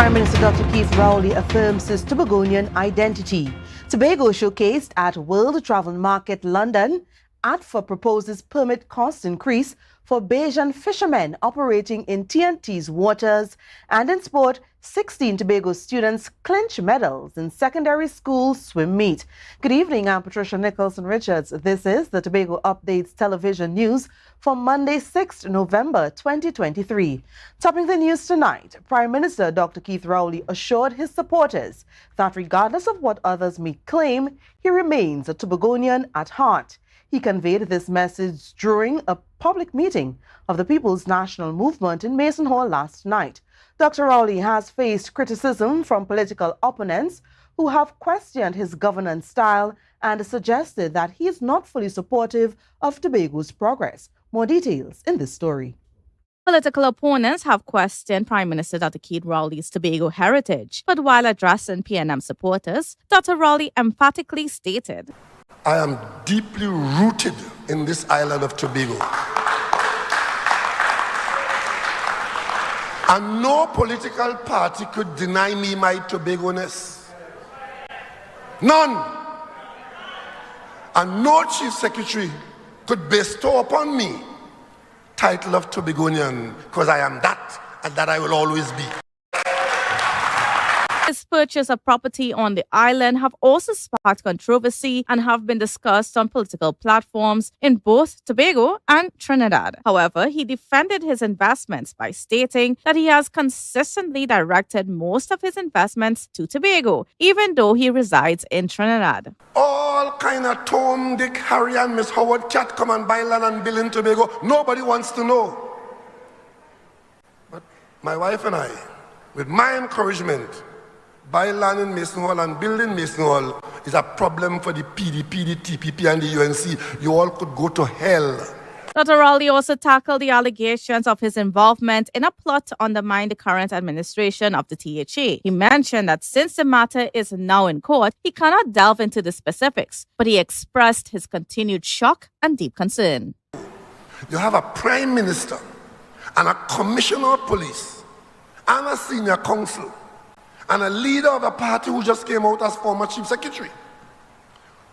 Prime Minister Dr. Keith Rowley affirms his Tobagonian identity. Tobago showcased at World Travel Market London. ATFA proposes permit cost increase for Bajan fishermen operating in TNT's waters. And in sport, 16 Tobago students clinch medals in secondary school swim meet. Good evening, I'm Patricia Nicholson-Richards. This is the Tobago Updates television news for Monday, 6th November 2023. Topping the news tonight, Prime Minister Dr. Keith Rowley assured his supporters that regardless of what others may claim, he remains a Tobagonian at heart. He conveyed this message during a public meeting of the People's National Movement in Mason Hall last night. Dr. Rowley has faced criticism from political opponents who have questioned his governance style and suggested that he is not fully supportive of Tobago's progress. More details in this story. Political opponents have questioned Prime Minister Dr. Keith Rowley's Tobago heritage. But while addressing PNM supporters, Dr. Rowley emphatically stated, I am deeply rooted in this island of Tobago. And no political party could deny me my Tobago-ness. None. And no chief secretary could bestow upon me title of Tobagonian, because I am that, and that I will always be. His purchase of property on the island have also sparked controversy and have been discussed on political platforms in both Tobago and Trinidad. However, he defended his investments by stating that he has consistently directed most of his investments to Tobago, even though he resides in Trinidad. All kind of Tom, Dick, Harry and Miss Howard cat come and buy land and build in Tobago. Nobody wants to know. But my wife and I, with my encouragement, buy land in Mason Hall and build in Mason Hall is a problem for the PDP, the TPP and the UNC. You all could go to hell. Dr. Rowley also tackled the allegations of his involvement in a plot to undermine the current administration of the THA. He mentioned that since the matter is now in court, he cannot delve into the specifics, but he expressed his continued shock and deep concern. You have a prime minister and a commissioner of police and a senior counsel and a leader of a party who just came out as former chief secretary,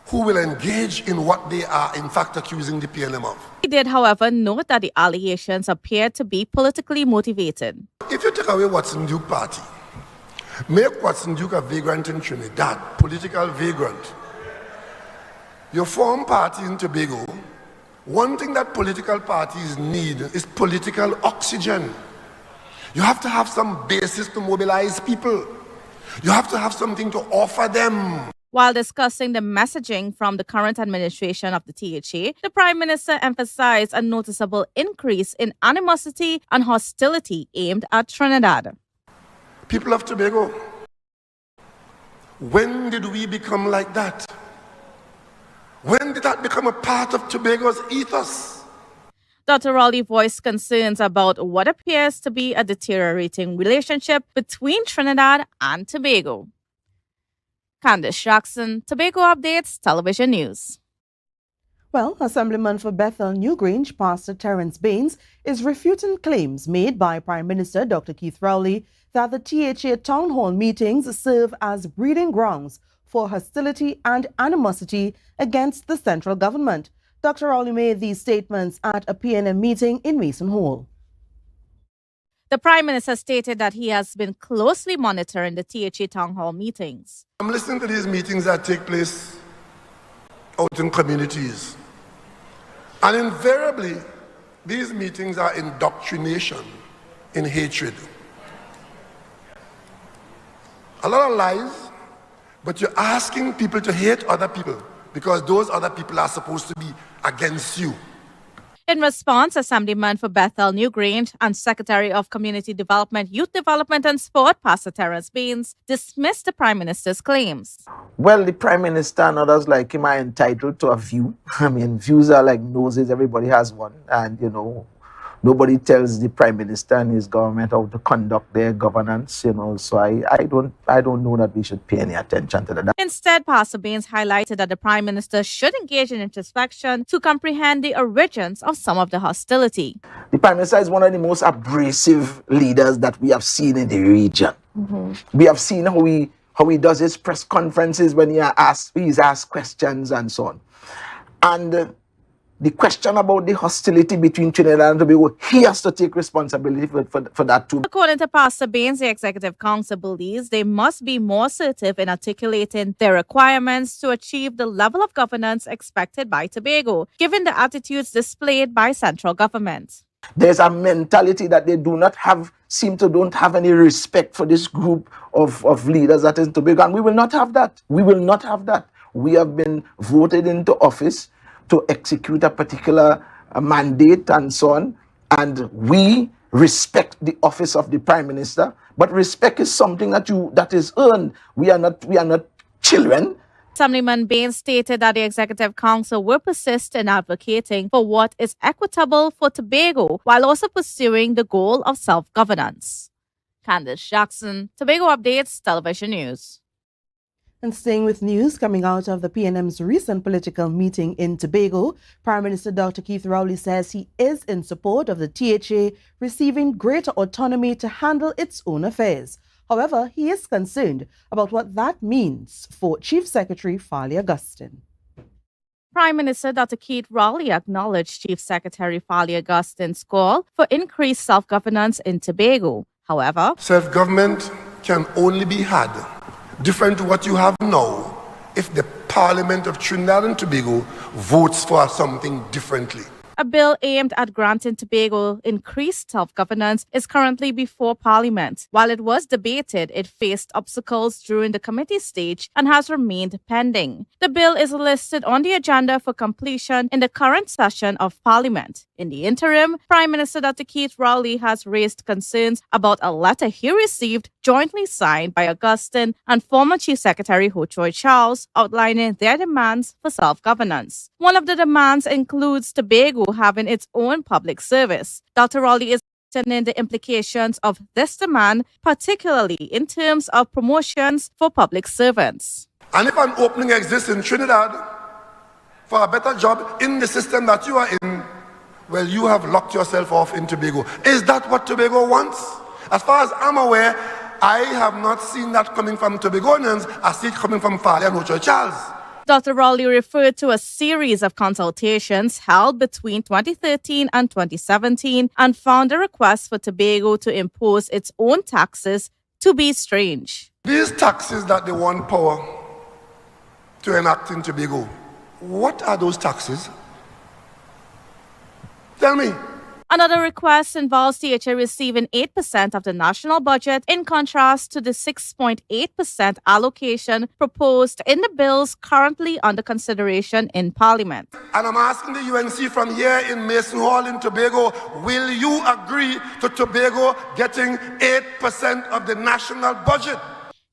who will engage in what they are in fact accusing the PNM of. He did, however, note that the allegations appear to be politically motivated. If you take away Watson Duke party, make Watson Duke a vagrant in Trinidad, political vagrant, you form party in Tobago, one thing that political parties need is political oxygen. You have to have some basis to mobilize people. You have to have something to offer them. While discussing the messaging from the current administration of the THA, the Prime Minister emphasized a noticeable increase in animosity and hostility aimed at Trinidad. People of Tobago, when did we become like that? When did that become a part of Tobago's ethos? Dr. Rowley voiced concerns about what appears to be a deteriorating relationship between Trinidad and Tobago. Candice Jackson, Tobago Updates Television News. Well, Assemblyman for Bethel Newgrange, Pastor Terence Baines, is refuting claims made by Prime Minister Dr. Keith Rowley that the THA town hall meetings serve as breeding grounds for hostility and animosity against the central government. Dr. Rowley made these statements at a PNM meeting in Mason Hall. The Prime Minister stated that he has been closely monitoring the THA town hall meetings. I'm listening to these meetings that take place out in communities. And invariably, these meetings are indoctrination in hatred. A lot of lies, but you're asking people to hate other people because those other people are supposed to be against you. In response, Assemblyman for Bethel Newgrange and Secretary of Community Development, Youth Development and Sport, Pastor Terence Baines, dismissed the Prime Minister's claims. Well, the Prime Minister and others like him are entitled to a view. I mean, views are like noses, everybody has one. And, nobody tells the Prime Minister and his government how to conduct their governance, so I don't know that we should pay any attention to that. Instead, Pastor Baines highlighted that the Prime Minister should engage in introspection to comprehend the origins of some of the hostility. The Prime Minister is one of the most abrasive leaders that we have seen in the region. We have seen how he does his press conferences when he's asked questions and so on. And the question about the hostility between Trinidad and Tobago, he has to take responsibility for that too. According to Pastor Baines, the Executive Council believes they must be more assertive in articulating their requirements to achieve the level of governance expected by Tobago, given the attitudes displayed by central government. There's a mentality that they don't have any respect for this group of leaders that is in Tobago, and we will not have that. We will not have that. We have been voted into office to execute a particular mandate and so on, and we respect the office of the Prime Minister, but respect is something that is earned. We are not children. Assemblyman Baines stated that the Executive Council will persist in advocating for what is equitable for Tobago while also pursuing the goal of self-governance. Candice Jackson, Tobago Updates Television News. And staying with news coming out of the PNM's recent political meeting in Tobago, Prime Minister Dr. Keith Rowley says he is in support of the THA receiving greater autonomy to handle its own affairs. However, he is concerned about what that means for Chief Secretary Farley Augustine. Prime Minister Dr. Keith Rowley acknowledged Chief Secretary Farley Augustine's call for increased self-governance in Tobago. However, self-government can only be had different to what you have now if the Parliament of Trinidad and Tobago votes for something differently. a bill aimed at granting Tobago increased self-governance is currently before Parliament. While it was debated, it faced obstacles during the committee stage and has remained pending. The bill is listed on the agenda for completion in the current session of Parliament. In the interim, Prime Minister Dr. Keith Rowley has raised concerns about a letter he received jointly signed by Augustine and former Chief Secretary Ho Choi Charles outlining their demands for self-governance. One of the demands includes Tobago having its own public service. Dr. Rowley is questioning the implications of this demand, particularly in terms of promotions for public servants. And if an opening exists in Trinidad for a better job in the system that you are in, well, you have locked yourself off in Tobago. Is that what Tobago wants? As far as I'm aware, I have not seen that coming from Tobagonians. I see it coming from Farley and Ho Choi Charles. Dr. Rowley referred to a series of consultations held between 2013 and 2017 and found a request for Tobago to impose its own taxes to be strange. These taxes that they want power to enact in Tobago, what are those taxes? Tell me. Another request involves THA receiving 8% of the national budget in contrast to the 6.8% allocation proposed in the bills currently under consideration in Parliament. And I'm asking the UNC from here in Mason Hall in Tobago, will you agree to Tobago getting 8% of the national budget?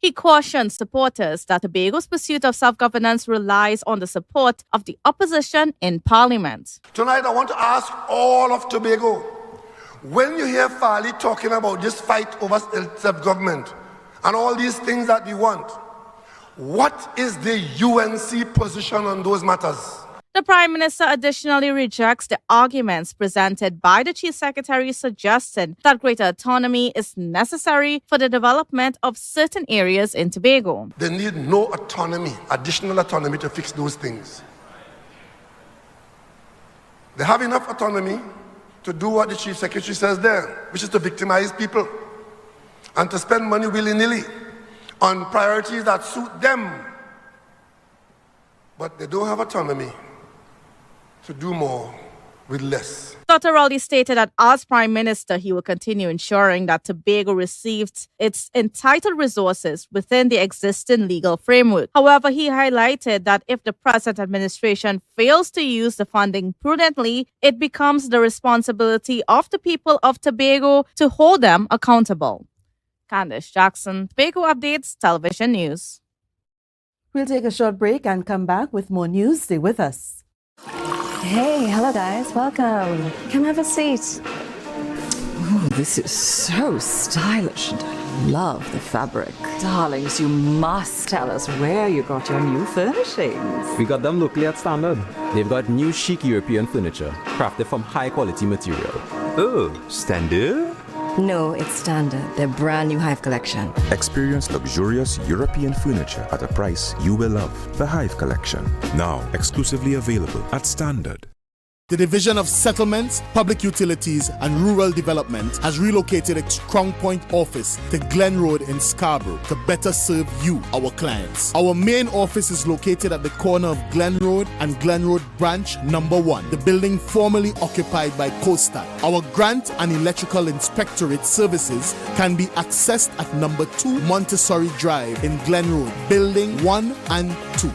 He cautioned supporters that Tobago's pursuit of self-governance relies on the support of the opposition in Parliament. Tonight I want to ask all of Tobago, when you hear Farley talking about this fight over self-government and all these things that we want, what is the UNC position on those matters? The Prime Minister additionally rejects the arguments presented by the Chief Secretary suggesting that greater autonomy is necessary for the development of certain areas in Tobago. They need no autonomy, additional autonomy to fix those things. They have enough autonomy to do what the Chief Secretary says there, which is to victimize people and to spend money willy-nilly on priorities that suit them. But they don't have autonomy to do more with less. Dr. Rowley stated that as Prime Minister, he will continue ensuring that Tobago receives its entitled resources within the existing legal framework. However, he highlighted that if the present administration fails to use the funding prudently, it becomes the responsibility of the people of Tobago to hold them accountable. Candice Jackson, Tobago Updates Television News. We'll take a short break and come back with more news. Stay with us. Hey, hello guys, welcome. Come have a seat. Oh, this is so stylish and I love the fabric. Darlings, you must tell us where you got your new furnishings. We got them locally at Standard. They've got new chic European furniture, crafted from high quality material. Oh, Standard? No, it's standard. Their brand new Hive collection. Experience luxurious European furniture at a price you will love. The Hive Collection. Now exclusively available at Standard. The Division of Settlements, Public Utilities and Rural Development has relocated its Crown Point office to Glen Road in Scarborough to better serve you, our clients. Our main office is located at the corner of Glen Road and Glen Road Branch Number 1, the building formerly occupied by Costa. Our grant and electrical inspectorate services can be accessed at Number 2 Montessori Drive in Glen Road, Building 1 and 2.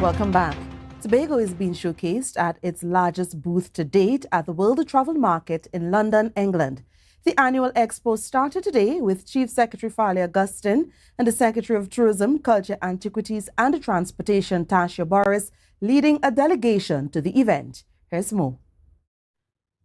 Welcome back. Tobago is being showcased at its largest booth to date at the World Travel Market in London, England. The annual expo started today with Chief Secretary Farley Augustine and the Secretary of Tourism, Culture, Antiquities and Transportation, Tasha Boris, leading a delegation to the event. Here's more.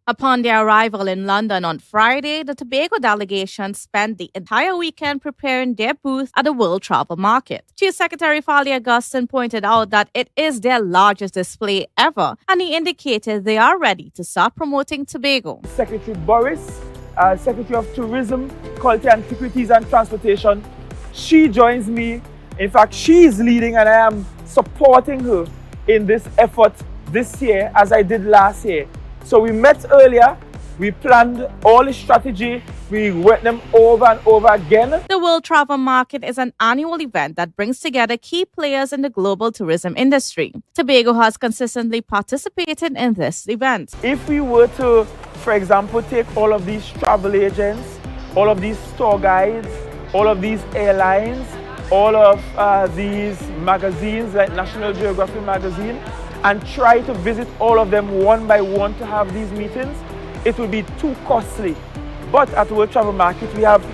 Upon their arrival in London on Friday, the Tobago delegation spent the entire weekend preparing their booth at the World Travel Market. Chief Secretary Farley Augustine pointed out that it is their largest display ever, and he indicated they are ready to start promoting Tobago. Secretary Boris, Secretary of Tourism, Culture, Antiquities and Transportation, she joins me. In fact, she is leading and I am supporting her in this effort this year as I did last year. So we met earlier, we planned all the strategy, we went them over and over again. The World Travel Market is an annual event that brings together key players in the global tourism industry. Tobago has consistently participated in this event. If we were to, for example, take all of these travel agents, all of these tour guides, all of these airlines, all of these magazines like National Geographic magazine, and try to visit all of them one by one to have these meetings, it would be too costly. But at World Travel Market, we have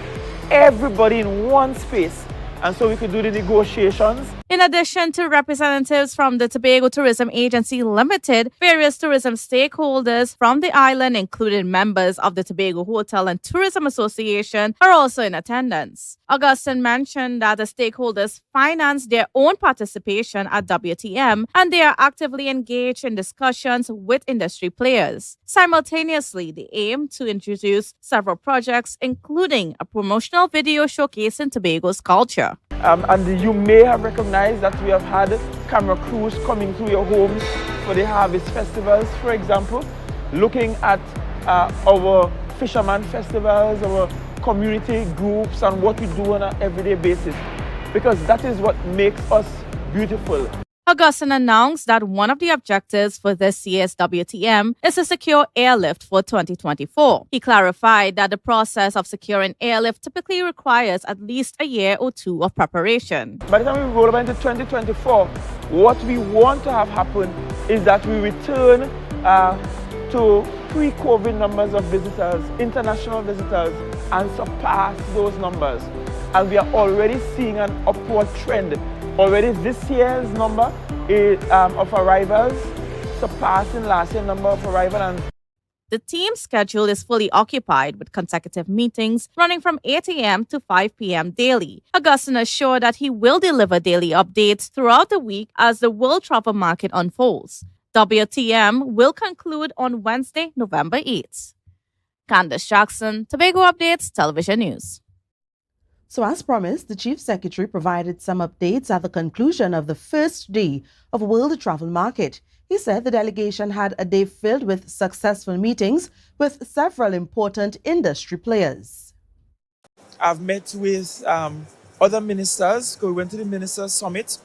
everybody in one space, and so we could do the negotiations. In addition to representatives from the Tobago Tourism Agency Limited, various tourism stakeholders from the island, including members of the Tobago Hotel and Tourism Association, are also in attendance. Augustine mentioned that the stakeholders finance their own participation at WTM and they are actively engaged in discussions with industry players. Simultaneously, they aim to introduce several projects, including a promotional video showcasing Tobago's culture. And you may have recognized that we have had camera crews coming through your homes for the harvest festivals, for example, looking at our fisherman festivals, our community groups, and what we do on an everyday basis, because that is what makes us beautiful. Augustine announced that one of the objectives for this year's WTM is to secure airlift for 2024. He clarified that the process of securing airlift typically requires at least a year or two of preparation. By the time we roll over into 2024, what we want to have happen is that we return to pre-COVID numbers of visitors, international visitors, and surpass those numbers. And we are already seeing an upward trend. Already this year's number of arrivals surpassing last year's number of arrivals. The team's schedule is fully occupied with consecutive meetings running from 8 a.m. to 5 p.m. daily. Augustine assured that he will deliver daily updates throughout the week as the World Travel Market unfolds. WTM will conclude on Wednesday, November 8th. Candace Jackson, Tobago Updates, Television News. So as promised, the Chief Secretary provided some updates at the conclusion of the first day of World Travel Market. He said the delegation had a day filled with successful meetings with several important industry players. I've met with other ministers. We went to the Ministers' Summit.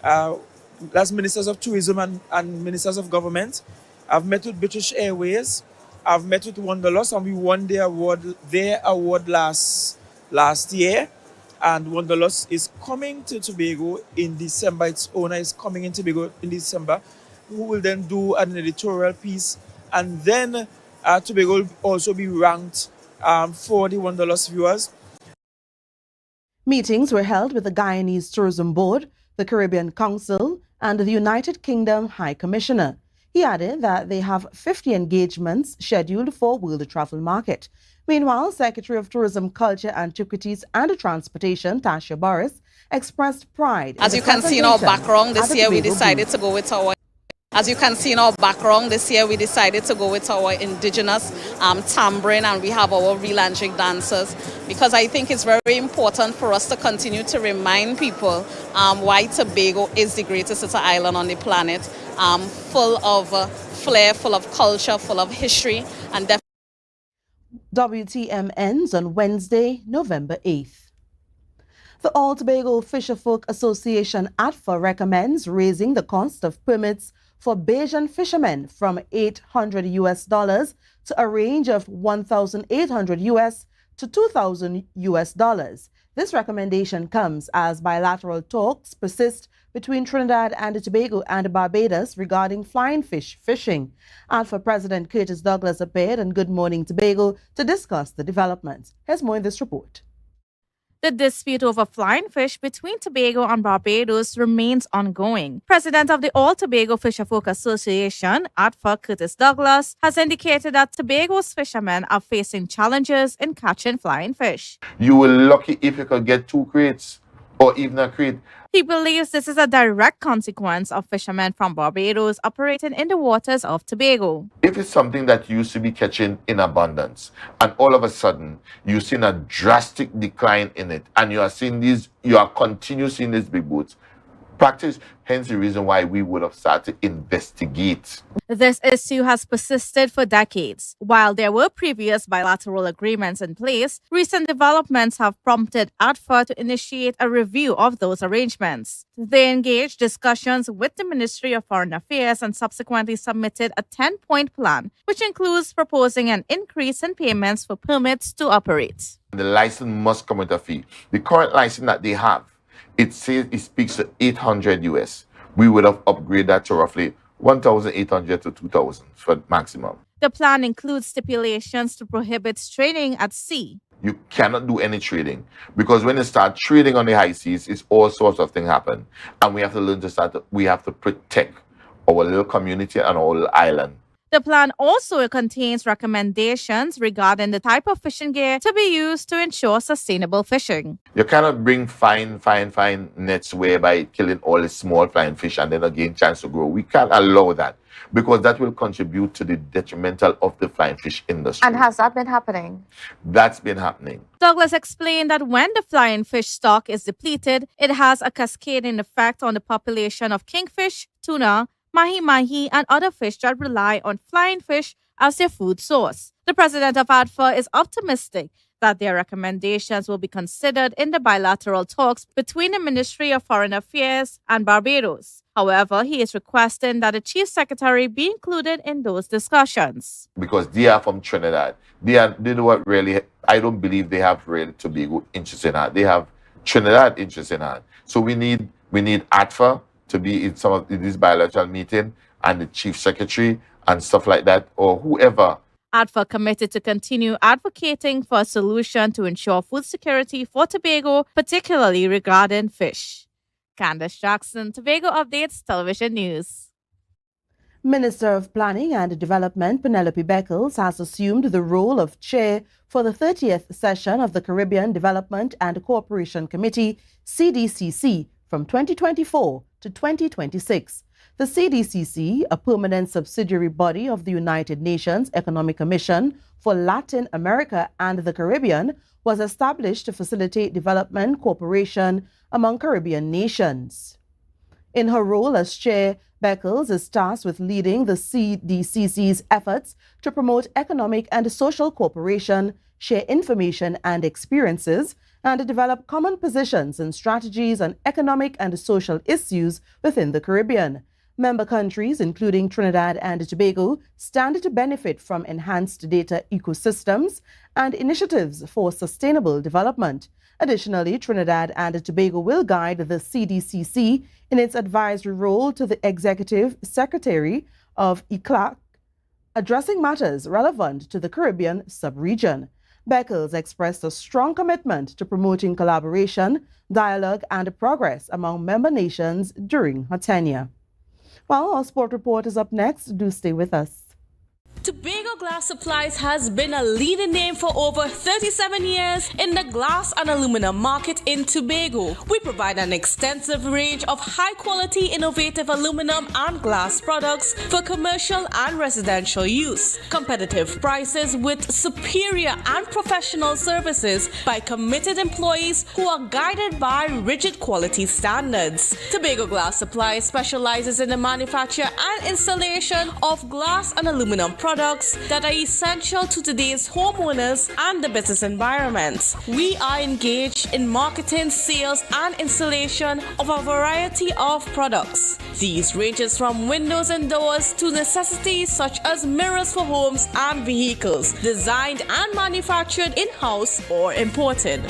That's Ministers of Tourism and Ministers of Government. I've met with British Airways. I've met with Wanderlust, and we won their award last year. And Wanderlust is coming to Tobago in December. Its owner is coming in Tobago in December, who will then do an editorial piece. And then Tobago will also be ranked for the Wanderlust viewers. Meetings were held with the Guyanese Tourism Board, the Caribbean Council, and the United Kingdom High Commissioner. He added that they have 50 engagements scheduled for World Travel Market. Meanwhile, Secretary of Tourism, Culture, Antiquities and Transportation, Tasha Boris, expressed pride. As you can see in our background this year, we decided to go with our indigenous tambourine, and we have our real dancers, because I think it's very important for us to continue to remind people why Tobago is the greatest little island on the planet, full of flair, full of culture, full of history, and WTM ends on Wednesday, November 8th. The All Tobago Fisherfolk Association ATFA recommends raising the cost of permits for Bajan fishermen from $800 to a range of $1,800 to $2,000. This recommendation comes as bilateral talks persist between Trinidad and Tobago and Barbados regarding flying fish fishing. ATFA President Curtis Douglas appeared on Good Morning Tobago to discuss the developments. Here's more in this report. The dispute over flying fish between Tobago and Barbados remains ongoing. President of the All Tobago Fisherfolk Association, ATFA Curtis Douglas, has indicated that Tobago's fishermen are facing challenges in catching flying fish. You will lucky if you could get 2 crates or even a crate. He believes this is a direct consequence of fishermen from Barbados operating in the waters of Tobago. If it's something that you used to be catching in abundance, and all of a sudden you've seen a drastic decline in it, and you are continuing seeing these big boats practice, hence the reason why we would have started to investigate. This issue has persisted for decades. While there were previous bilateral agreements in place, recent developments have prompted ATFA to initiate a review of those arrangements. They engaged discussions with the Ministry of Foreign Affairs and subsequently submitted a 10-point plan, which includes proposing an increase in payments for permits to operate. The license must come with a fee. The current license that they have, it says it speaks to $800. We would have upgraded that to roughly $1,800 to $2,000 for maximum. The plan includes stipulations to prohibit trading at sea. You cannot do any trading, because when you start trading on the high seas, it's all sorts of things happen. And we have to learn we have to protect our little community and our little island. The plan also contains recommendations regarding the type of fishing gear to be used to ensure sustainable fishing. You cannot bring fine nets whereby killing all the small flying fish and then again chance to grow. We can't allow that, because that will contribute to the detrimental of the flying fish industry. And has that been happening? That's been happening. Douglas explained that when the flying fish stock is depleted, it has a cascading effect on the population of kingfish, tuna, mahi-mahi, and other fish that rely on flying fish as their food source. The president of ATFA is optimistic that their recommendations will be considered in the bilateral talks between the Ministry of Foreign Affairs and Barbados. However, he is requesting that the Chief Secretary be included in those discussions. Because they are from Trinidad. They don't really, I don't believe they have really Tobago interest in that. They have Trinidad interest in that. So we need ATFA to be in some of this bilateral meeting, and the Chief Secretary and stuff like that, or whoever. ATFA committed to continue advocating for a solution to ensure food security for Tobago, particularly regarding fish. Candace Jackson, Tobago Updates Television News. Minister of Planning and Development Penelope Beckles has assumed the role of chair for the 30th session of the Caribbean Development and Cooperation Committee, CDCC, from 2024 to 2026. The CDCC, a permanent subsidiary body of the United Nations Economic Commission for Latin America and the Caribbean, was established to facilitate development cooperation among Caribbean nations. In her role as chair, Beckles is tasked with leading the CDCC's efforts to promote economic and social cooperation, share information and experiences, and develop common positions and strategies on economic and social issues within the Caribbean. Member countries, including Trinidad and Tobago, stand to benefit from enhanced data ecosystems and initiatives for sustainable development. Additionally, Trinidad and Tobago will guide the CDCC in its advisory role to the Executive Secretary of ECLAC, addressing matters relevant to the Caribbean sub-region. Beckles expressed a strong commitment to promoting collaboration, dialogue, and progress among member nations during her tenure. Well, our sport report is up next. Do stay with us. Tobago Glass Supplies has been a leading name for over 37 years in the glass and aluminum market in Tobago. We provide an extensive range of high-quality, innovative aluminum and glass products for commercial and residential use. Competitive prices with superior and professional services by committed employees who are guided by rigid quality standards. Tobago Glass Supplies specializes in the manufacture and installation of glass and aluminum products that are essential to today's homeowners and the business environment. We are engaged in marketing, sales, and installation of a variety of products. These ranges from windows and doors to necessities such as mirrors for homes and vehicles, designed and manufactured in-house or imported.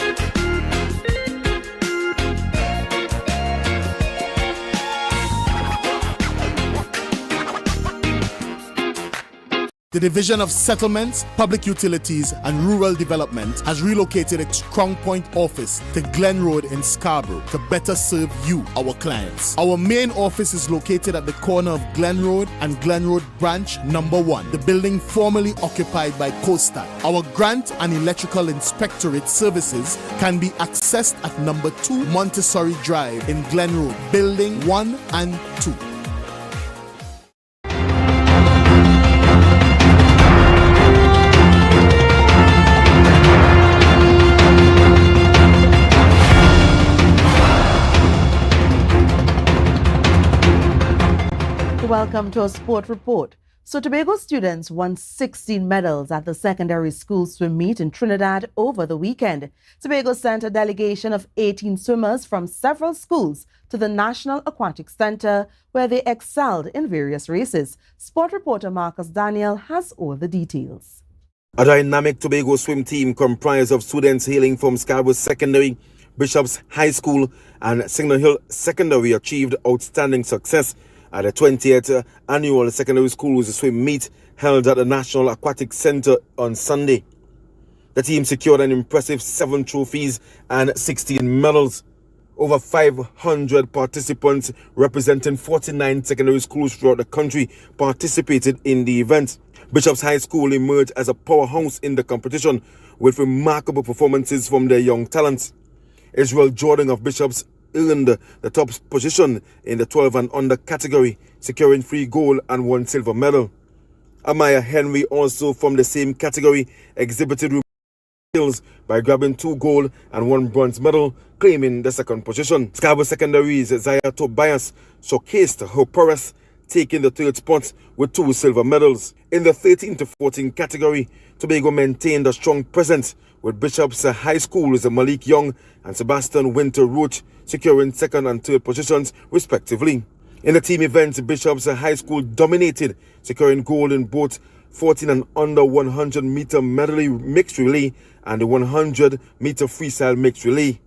The Division of Settlements, Public Utilities and Rural Development has relocated its Crown Point office to Glen Road in Scarborough to better serve you, our clients. Our main office is located at the corner of Glen Road and Glen Road Branch Number 1, the building formerly occupied by Costa. Our grant and electrical inspectorate services can be accessed at Number 2 Montessori Drive in Glen Road, Building 1 and 2. Welcome to our sport report. So Tobago students won 16 medals at the secondary school swim meet in Trinidad over the weekend. Tobago sent a delegation of 18 swimmers from several schools to the National Aquatic Center, where they excelled in various races. Sport reporter Marcus Daniel has all the details. A dynamic Tobago swim team comprised of students hailing from Scarborough Secondary, Bishop's High School and Signal Hill Secondary achieved outstanding success at the 20th annual secondary schools swim meet held at the National Aquatic Center on Sunday. The team secured an impressive 7 trophies and 16 medals. Over 500 participants representing 49 secondary schools throughout the country participated in the event. Bishop's High School emerged as a powerhouse in the competition with remarkable performances from their young talents. Israel Jordan of Bishop's earned the top position in the 12 and under category, securing 3 gold and 1 silver medal. Amaya Henry, also from the same category, exhibited skills by grabbing 2 gold and 1 bronze medal, claiming the second position. Scarborough Secondary's Zaya Tobias showcased her prowess, taking the 3rd spot with 2 silver medals. In the 13 to 14 category, Tobago maintained a strong presence, with Bishop's High School's Malik Young and Sebastian Winter Roach securing 2nd and 3rd positions respectively. In the team events, Bishop's High School dominated, securing gold in both 14 and under 100 meter medley mixed relay and the 100 meter freestyle mixed relay.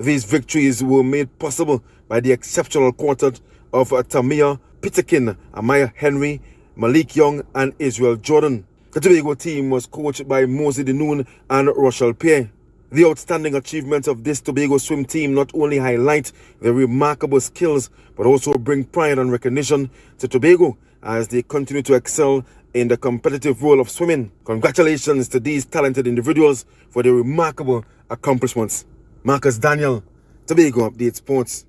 These victories were made possible by the exceptional quartet of Tamia Peterkin, Amaya Henry, Malik Young and Israel Jordan. The Tobago team was coached by Mosey Denoon and Rochelle Pierre. The outstanding achievements of this Tobago swim team not only highlight their remarkable skills, but also bring pride and recognition to Tobago as they continue to excel in the competitive world of swimming. Congratulations to these talented individuals for their remarkable accomplishments. Marcus Daniel, Tobago Update Sports.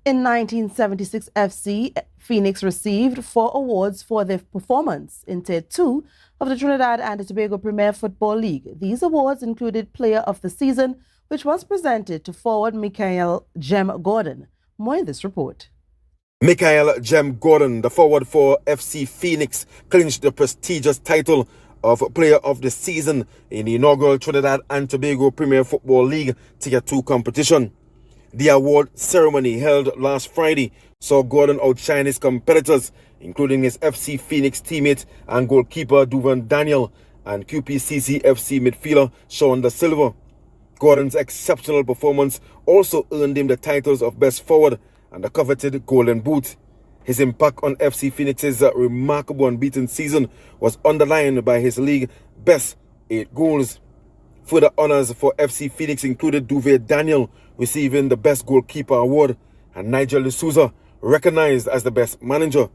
In 1976 FC, Phoenix received 4 awards for their performance in Tier 2 of the Trinidad and Tobago Premier Football League. These awards included Player of the Season, which was presented to forward Michael Jem Gordon. More in this report. Michael Jem Gordon, the forward for FC Phoenix, clinched the prestigious title of Player of the Season in the inaugural Trinidad and Tobago Premier Football League Tier 2 competition. The award ceremony held last Friday saw Gordon outshine his competitors, including his FC Phoenix teammate and goalkeeper Duvan Daniel and QPCC FC midfielder Sean Da Silva. Gordon's exceptional performance also earned him the titles of Best Forward and the coveted Golden Boot. His impact on FC Phoenix's remarkable unbeaten season was underlined by his league best 8 goals. Further honors for FC Phoenix included Duve Daniel receiving the Best Goalkeeper Award and Nigel D'Souza recognized as the Best Manager.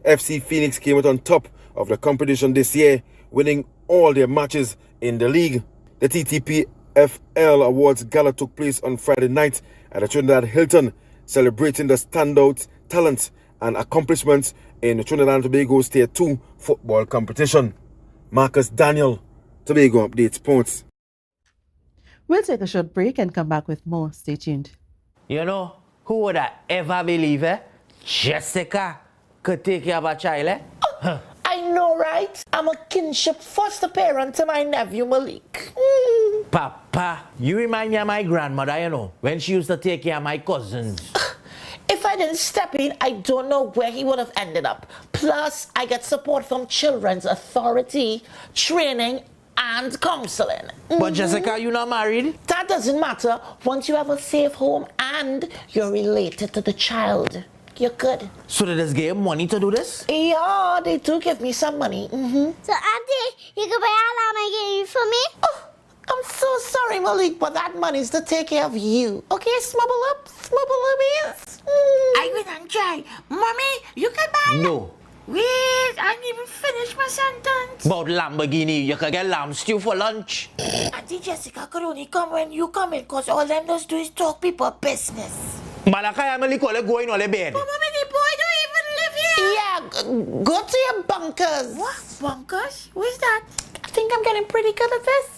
FC Phoenix came out on top of the competition this year, winning all their matches in the league. The TTPFL Awards Gala took place on Friday night at the Trinidad Hilton, celebrating the standout talent and accomplishments in the Trinidad and Tobago's Tier 2 football competition. Marcus Daniel, Tobago Update Sports. We'll take a short break and come back with more. Stay tuned. You know, who would I ever believe, Jessica could take care of a child, I know, right? I'm a kinship foster parent to my nephew Malik. Papa, you remind me of my grandmother, you know, when she used to take care of my cousins. If I didn't step in, I don't know where he would have ended up. Plus, I get support from Children's Authority, training, and counseling. But Jessica, you're not married? That doesn't matter once you have a safe home and you're related to the child. You're good. So did this give money to do this? Yeah, they do give me some money. So, Auntie, you can buy all my game for me? Oh, I'm so sorry, Malik, but that money's to take care of you. Okay, smubble up, yes. I will not try. Mommy, you can buy No. Wait, I didn't even finish my sentence. About Lamborghini, you can get lamb stew for lunch. Auntie Jessica could only come when you come in, because all them does do is talk people business. Malakay, I'm only going on the bed. But Mommy, the boy don't even live here. Yeah, go to your bunkers. What? Bunkers? Where's that? I think I'm getting pretty good at this.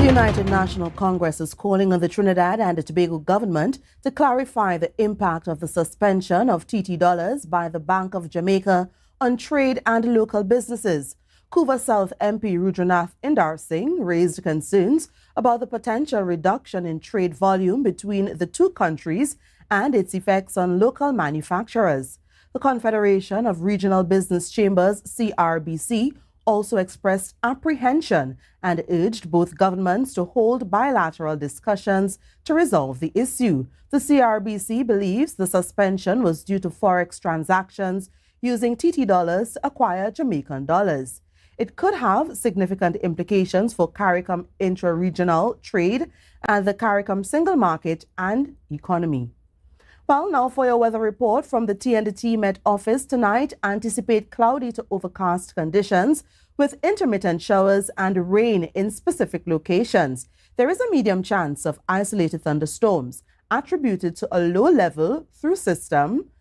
United National Congress is calling on the Trinidad and Tobago government to clarify the impact of the suspension of TT dollars by the Bank of Jamaica on trade and local businesses. Couva South MP Rudranath Indar Singh raised concerns about the potential reduction in trade volume between the two countries and its effects on local manufacturers. The Confederation of Regional Business Chambers, CRBC, also expressed apprehension and urged both governments to hold bilateral discussions to resolve the issue. The CRBC believes the suspension was due to forex transactions using TT dollars to acquire Jamaican dollars. It could have significant implications for CARICOM intra-regional trade and the CARICOM single market and economy. Well, now for your weather report from the TNT Met Office tonight. Anticipate cloudy to overcast conditions with intermittent showers and rain in specific locations. There is a medium chance of isolated thunderstorms attributed to a low-level through system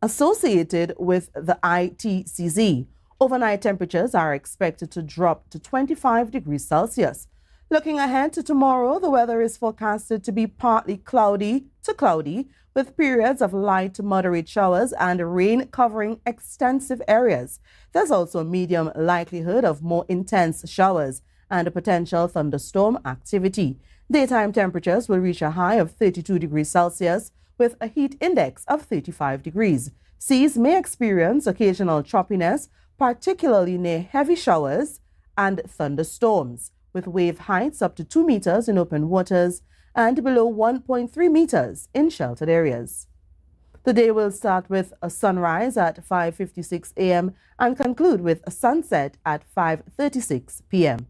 associated with the ITCZ. Overnight temperatures are expected to drop to 25 degrees Celsius. Looking ahead to tomorrow, the weather is forecasted to be partly cloudy to cloudy, with periods of light to moderate showers and rain covering extensive areas. There's also a medium likelihood of more intense showers and a potential thunderstorm activity. Daytime temperatures will reach a high of 32 degrees Celsius with a heat index of 35 degrees. Seas may experience occasional choppiness, particularly near heavy showers and thunderstorms, with wave heights up to 2 meters in open waters and below 1.3 meters in sheltered areas. The day will start with a sunrise at 5:56 a.m. and conclude with a sunset at 5:36 p.m.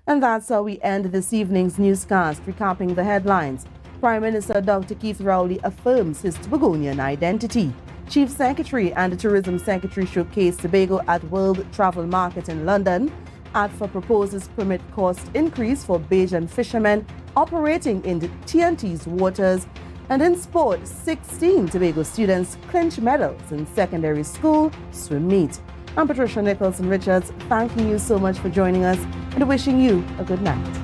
And that's how we end this evening's newscast, recapping the headlines. Prime Minister Dr. Keith Rowley affirms his Tobagonian identity. Chief Secretary and Tourism Secretary showcase Tobago at World Travel Market in London. ADFA proposes permit cost increase for Bajan fishermen operating in the TNT's waters. And in sport, 16 Tobago students clinch medals in secondary school swim meet. I'm Patricia Nicholson Richards, thanking you so much for joining us and wishing you a good night.